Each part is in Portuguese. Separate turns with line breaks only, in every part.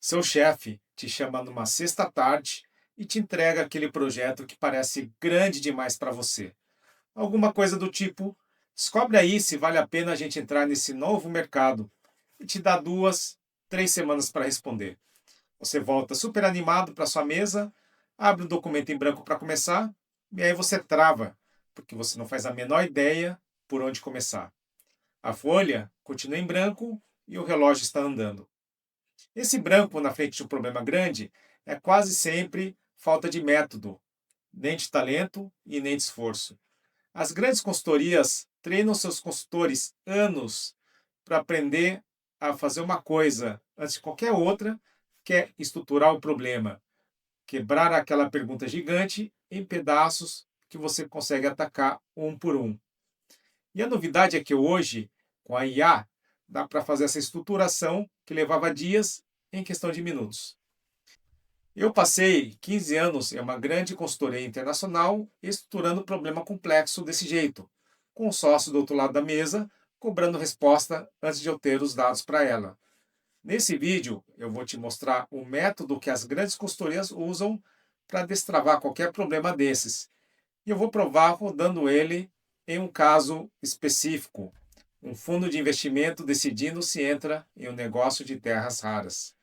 Seu chefe te chama numa sexta-tarde e te entrega aquele projeto que parece grande demais para você. Alguma coisa do tipo: descobre aí se vale a pena a gente entrar nesse novo mercado. E te dá 2, 3 semanas para responder. Você volta super animado para sua mesa, abre o documento em branco para começar, e aí você trava, porque você não faz a menor ideia por onde começar. A folha continua em branco e o relógio está andando. Esse branco na frente de um problema grande é quase sempre falta de método, nem de talento e nem de esforço. As grandes consultorias treinam seus consultores anos para aprender a fazer uma coisa antes de qualquer outra, que é estruturar o problema, quebrar aquela pergunta gigante em pedaços que você consegue atacar um por um. E a novidade é que hoje, com a IA, dá para fazer essa estruturação que levava dias em questão de minutos. Eu passei 15 anos em uma grande consultoria internacional estruturando um problema complexo desse jeito, com o sócio do outro lado da mesa cobrando resposta antes de eu ter os dados para ela. Nesse vídeo, eu vou te mostrar o método que as grandes consultorias usam para destravar qualquer problema desses. E eu vou provar rodando ele em um caso específico, um fundo de investimento decidindo se entra em um negócio de terras raras.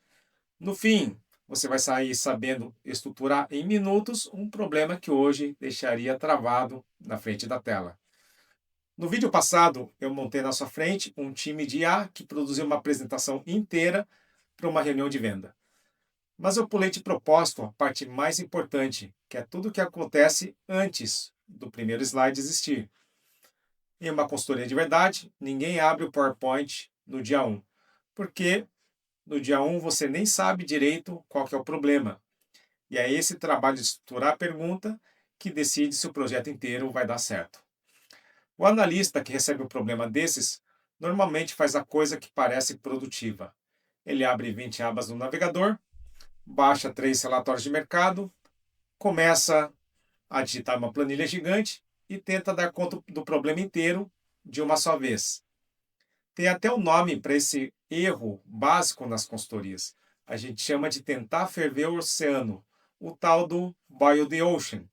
No fim, você vai sair sabendo estruturar em minutos um problema que hoje deixaria travado na frente da tela. No vídeo passado, eu montei na sua frente um time de IA que produziu uma apresentação inteira para uma reunião de venda. Mas eu pulei de propósito a parte mais importante, que é tudo o que acontece antes do primeiro slide existir. Em uma consultoria de verdade, ninguém abre o PowerPoint no dia 1, porque no dia 1 você nem sabe direito qual que é o problema. E é esse trabalho de estruturar a pergunta que decide se o projeto inteiro vai dar certo. O analista que recebe um problema desses normalmente faz a coisa que parece produtiva. Ele abre 20 abas no navegador, baixa 3 relatórios de mercado, começa a digitar uma planilha gigante e tenta dar conta do problema inteiro de uma só vez. Tem até um nome para esse erro básico nas consultorias. A gente chama de tentar ferver o oceano, o tal do boil the ocean,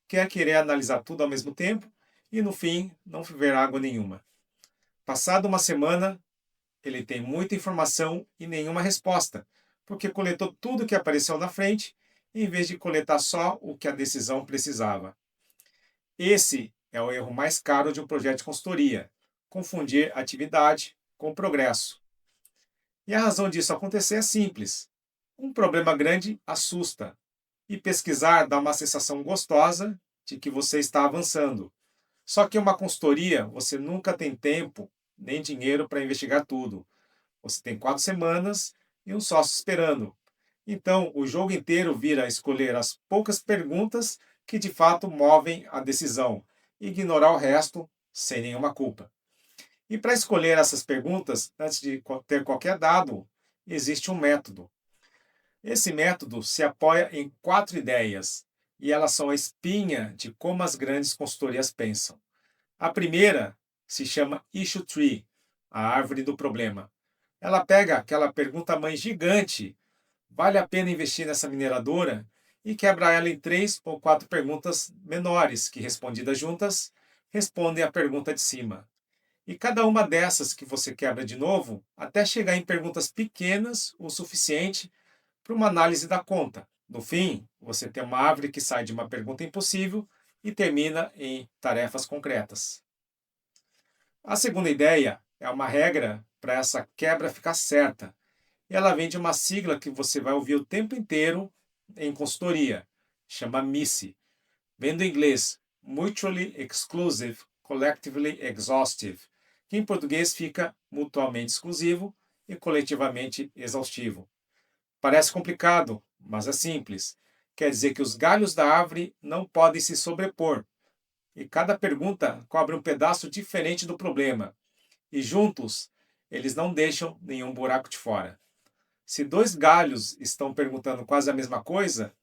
que é querer analisar tudo ao mesmo tempo e, no fim, não ferver água nenhuma. Passada uma semana, ele tem muita informação e nenhuma resposta, porque coletou tudo que apareceu na frente, em vez de coletar só o que a decisão precisava. Esse é o erro mais caro de um projeto de consultoria: confundir atividade com progresso. E a razão disso acontecer é simples. Um problema grande assusta, e pesquisar dá uma sensação gostosa de que você está avançando. Só que em uma consultoria, você nunca tem tempo nem dinheiro para investigar tudo. Você tem 4 semanas e um sócio esperando. Então, o jogo inteiro vira escolher as poucas perguntas que de fato movem a decisão e ignorar o resto sem nenhuma culpa. E para escolher essas perguntas, antes de ter qualquer dado, existe um método. Esse método se apoia em 4 ideias e elas são a espinha de como as grandes consultorias pensam. A primeira se chama Issue Tree, a árvore do problema. Ela pega aquela pergunta-mãe gigante: vale a pena investir nessa mineradora? E quebra ela em 3 ou 4 perguntas menores, que respondidas juntas, respondem à pergunta de cima. E cada uma dessas que você quebra de novo, até chegar em perguntas pequenas o suficiente para uma análise da conta. No fim, você tem uma árvore que sai de uma pergunta impossível e termina em tarefas concretas. A segunda ideia é uma regra para essa quebra ficar certa. E ela vem de uma sigla que você vai ouvir o tempo inteiro em consultoria. Chama MICE. Vem do inglês Mutually Exclusive, Collectively Exhaustive, que em português fica mutuamente exclusivo e coletivamente exaustivo. Parece complicado, mas é simples. Quer dizer que os galhos da árvore não podem se sobrepor, e cada pergunta cobre um pedaço diferente do problema, e juntos eles não deixam nenhum buraco de fora. Se 2 galhos estão perguntando quase a mesma coisa,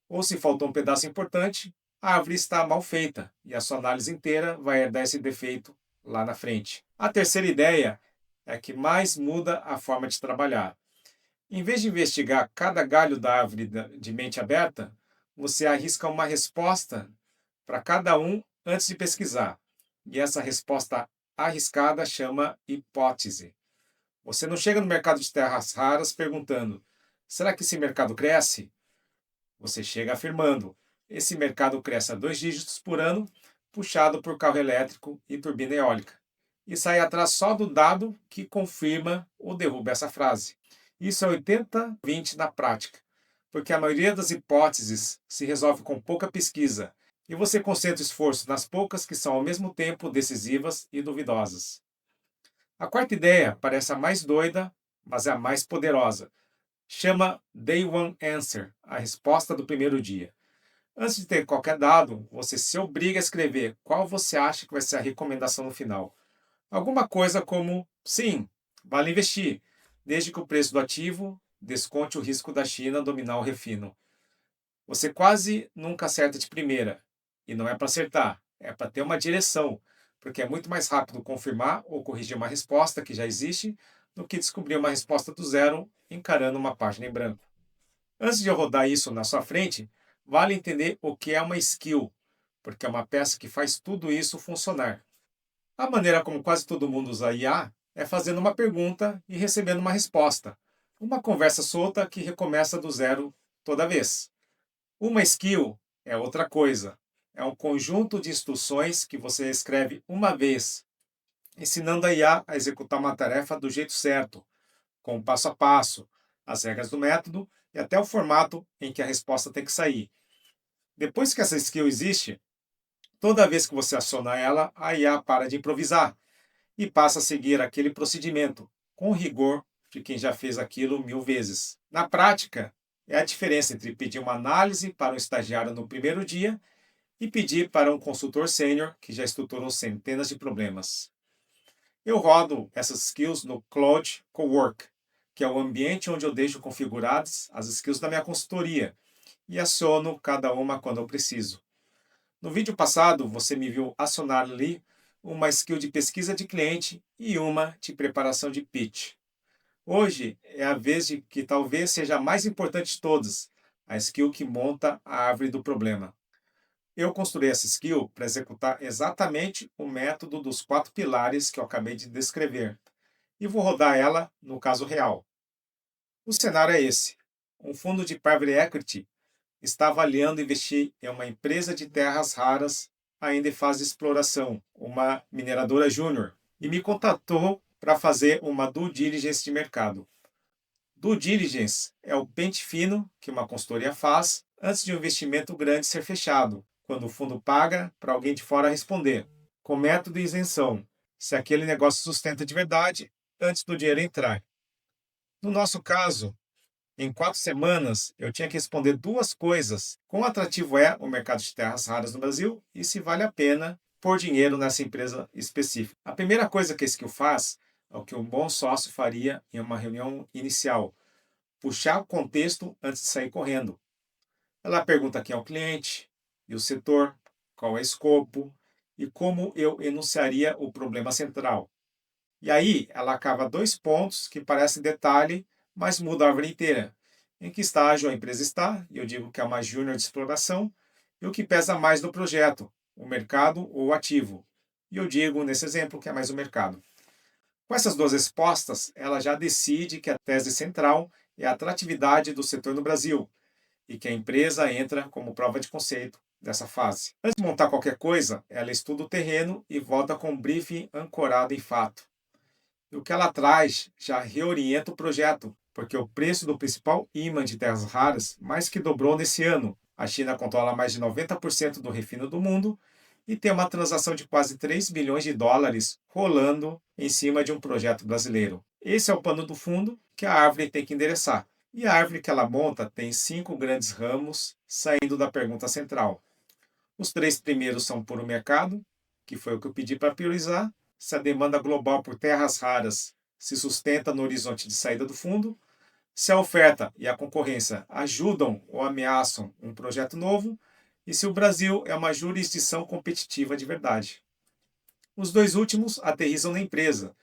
ou se faltou um pedaço importante, a árvore está mal feita e a sua análise inteira vai herdar esse defeito lá na frente. A terceira ideia é que mais muda a forma de trabalhar. Em vez de investigar cada galho da árvore de mente aberta, você arrisca uma resposta para cada um antes de pesquisar. E essa resposta arriscada chama hipótese. Você não chega no mercado de terras raras perguntando: será que esse mercado cresce? Você chega afirmando: esse mercado cresce a 2 dígitos por ano, puxado por carro elétrico e turbina eólica. E sai atrás só do dado que confirma ou derruba essa frase. Isso é 80-20 na prática, porque a maioria das hipóteses se resolve com pouca pesquisa e você concentra o esforço nas poucas que são ao mesmo tempo decisivas e duvidosas. A quarta ideia parece a mais doida, mas é a mais poderosa. Chama Day One Answer, a resposta do primeiro dia. Antes de ter qualquer dado, você se obriga a escrever qual você acha que vai ser a recomendação no final. Alguma coisa como: sim, vale investir, desde que o preço do ativo desconte o risco da China dominar o refino. Você quase nunca acerta de primeira. E não é para acertar, é para ter uma direção, porque é muito mais rápido confirmar ou corrigir uma resposta que já existe do que descobrir uma resposta do zero encarando uma página em branco. Antes de eu rodar isso na sua frente, vale entender o que é uma skill, porque é uma peça que faz tudo isso funcionar. A maneira como quase todo mundo usa IA é fazendo uma pergunta e recebendo uma resposta. Uma conversa solta que recomeça do zero toda vez. Uma skill é outra coisa. É um conjunto de instruções que você escreve uma vez, ensinando a IA a executar uma tarefa do jeito certo, com o passo a passo, as regras do método e até o formato em que a resposta tem que sair. Depois que essa skill existe, toda vez que você aciona ela, a IA para de improvisar e passa a seguir aquele procedimento, com o rigor de quem já fez aquilo 1000 vezes. Na prática, é a diferença entre pedir uma análise para um estagiário no primeiro dia e pedir para um consultor sênior que já estruturou centenas de problemas. Eu rodo essas skills no Claude Cowork, que é o ambiente onde eu deixo configuradas as skills da minha consultoria e aciono cada uma quando eu preciso. No vídeo passado, você me viu acionar ali uma skill de pesquisa de cliente e uma de preparação de pitch. Hoje é a vez de que talvez seja a mais importante de todas, a skill que monta a árvore do problema. Eu construí essa skill para executar exatamente o método dos 4 pilares que eu acabei de descrever, e vou rodar ela no caso real. O cenário é esse: um fundo de private equity está avaliando investir em uma empresa de terras raras ainda em fase de exploração, uma mineradora júnior, e me contatou para fazer uma due diligence de mercado. Due diligence é o pente fino que uma consultoria faz antes de um investimento grande ser fechado, quando o fundo paga para alguém de fora responder, com método de isenção, se aquele negócio sustenta de verdade antes do dinheiro entrar. No nosso caso, em 4 semanas, eu tinha que responder 2 coisas: quão atrativo é o mercado de terras raras no Brasil e se vale a pena pôr dinheiro nessa empresa específica. A primeira coisa que esse skill faz é o que um bom sócio faria em uma reunião inicial: puxar o contexto antes de sair correndo. Ela pergunta quem é o cliente e o setor, qual é o escopo e como eu enunciaria o problema central. E aí ela cava 2 pontos que parecem detalhe, mas muda a árvore inteira. Em que estágio a empresa está, e eu digo que é uma júnior de exploração, e o que pesa mais no projeto, o mercado ou o ativo. E eu digo, nesse exemplo, que é mais o mercado. Com essas 2 respostas, ela já decide que a tese central é a atratividade do setor no Brasil e que a empresa entra como prova de conceito dessa fase. Antes de montar qualquer coisa, ela estuda o terreno e volta com um briefing ancorado em fato. E o que ela traz já reorienta o projeto, porque o preço do principal imã de terras raras mais que dobrou nesse ano. A China controla mais de 90% do refino do mundo e tem uma transação de quase 3 bilhões de dólares rolando em cima de um projeto brasileiro. Esse é o pano do fundo que a árvore tem que endereçar. E a árvore que ela monta tem 5 grandes ramos saindo da pergunta central. Os 3 primeiros são por o mercado, que foi o que eu pedi para priorizar. Se a demanda global por terras raras se sustenta no horizonte de saída do fundo, se a oferta e a concorrência ajudam ou ameaçam um projeto novo, e se o Brasil é uma jurisdição competitiva de verdade. Os 2 últimos aterrissam na empresa,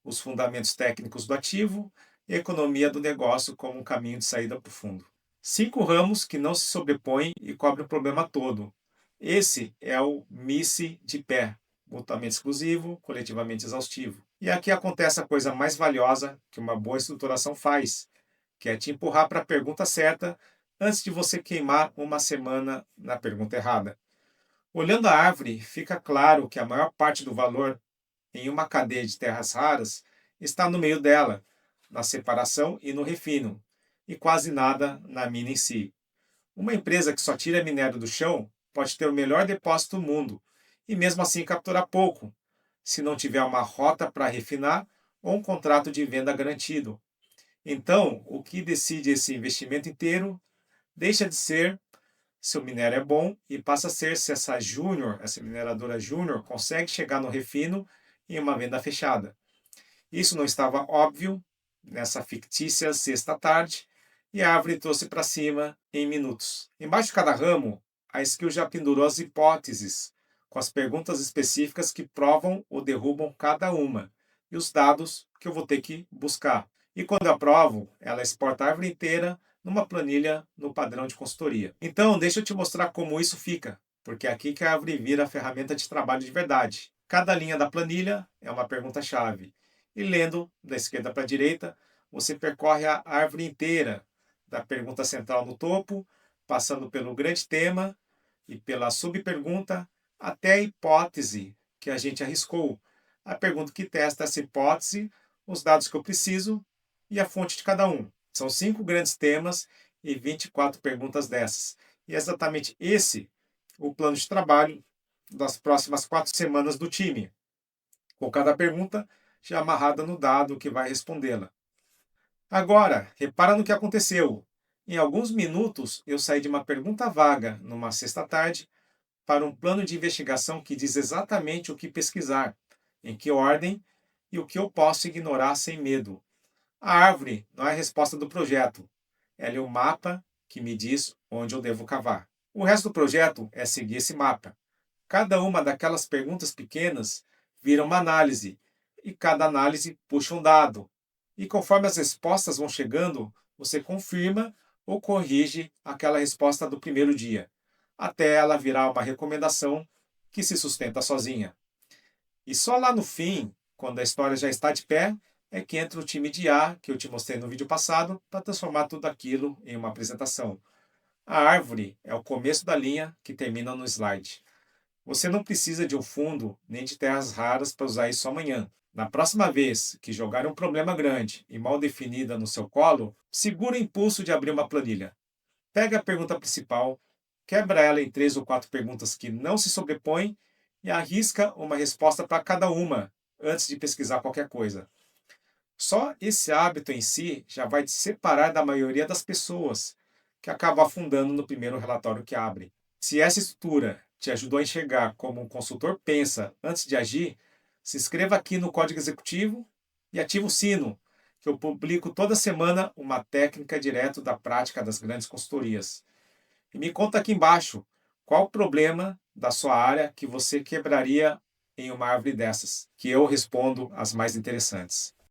os fundamentos técnicos do ativo e economia do negócio como um caminho de saída para o fundo. 5 ramos que não se sobrepõem e cobrem o problema todo. Esse é o MICE de pé, mutuamente exclusivo, coletivamente exaustivo. E aqui acontece a coisa mais valiosa que uma boa estruturação faz, que é te empurrar para a pergunta certa antes de você queimar uma semana na pergunta errada. Olhando a árvore, fica claro que a maior parte do valor em uma cadeia de terras raras está no meio dela, na separação e no refino, e quase nada na mina em si. Uma empresa que só tira minério do chão pode ter o melhor depósito do mundo e mesmo assim capturar pouco, se não tiver uma rota para refinar ou um contrato de venda garantido. Então, o que decide esse investimento inteiro deixa de ser se o minério é bom e passa a ser se essa júnior, essa mineradora júnior, consegue chegar no refino em uma venda fechada. Isso não estava óbvio nessa fictícia sexta-tarde e a árvore trouxe para cima em minutos. Embaixo de cada ramo, a skill já pendurou as hipóteses, com as perguntas específicas que provam ou derrubam cada uma, e os dados que eu vou ter que buscar. E quando eu aprovo, ela exporta a árvore inteira numa planilha no padrão de consultoria. Então, deixa eu te mostrar como isso fica, porque é aqui que a árvore vira a ferramenta de trabalho de verdade. Cada linha da planilha é uma pergunta-chave. E lendo da esquerda para a direita, você percorre a árvore inteira, da pergunta central no topo, passando pelo grande tema e pela subpergunta, até a hipótese que a gente arriscou. A pergunta que testa essa hipótese, os dados que eu preciso e a fonte de cada um. São 5 grandes temas e 24 perguntas dessas. E é exatamente esse o plano de trabalho das próximas 4 semanas do time, com cada pergunta já amarrada no dado que vai respondê-la. Agora, repara no que aconteceu. Em alguns minutos, eu saí de uma pergunta vaga, numa sexta-tarde, para um plano de investigação que diz exatamente o que pesquisar, em que ordem e o que eu posso ignorar sem medo. A árvore não é a resposta do projeto, ela é o mapa que me diz onde eu devo cavar. O resto do projeto é seguir esse mapa. Cada uma daquelas perguntas pequenas vira uma análise, e cada análise puxa um dado. E conforme as respostas vão chegando, você confirma ou corrige aquela resposta do primeiro dia, até ela virar uma recomendação que se sustenta sozinha. E só lá no fim, quando a história já está de pé, é que entra o time de IA, que eu te mostrei no vídeo passado, para transformar tudo aquilo em uma apresentação. A árvore é o começo da linha que termina no slide. Você não precisa de um fundo nem de terras raras para usar isso amanhã. Na próxima vez que jogar um problema grande e mal definida no seu colo, segura o impulso de abrir uma planilha. Pega a pergunta principal, quebra ela em 3 ou 4 perguntas que não se sobrepõem e arrisca uma resposta para cada uma antes de pesquisar qualquer coisa. Só esse hábito em si já vai te separar da maioria das pessoas que acabam afundando no primeiro relatório que abre. Se essa estrutura te ajudou a enxergar como um consultor pensa antes de agir, se inscreva aqui no Código Executivo e ative o sino, que eu publico toda semana uma técnica direto da prática das grandes consultorias. E me conta aqui embaixo qual o problema da sua área que você quebraria em uma árvore dessas, que eu respondo as mais interessantes.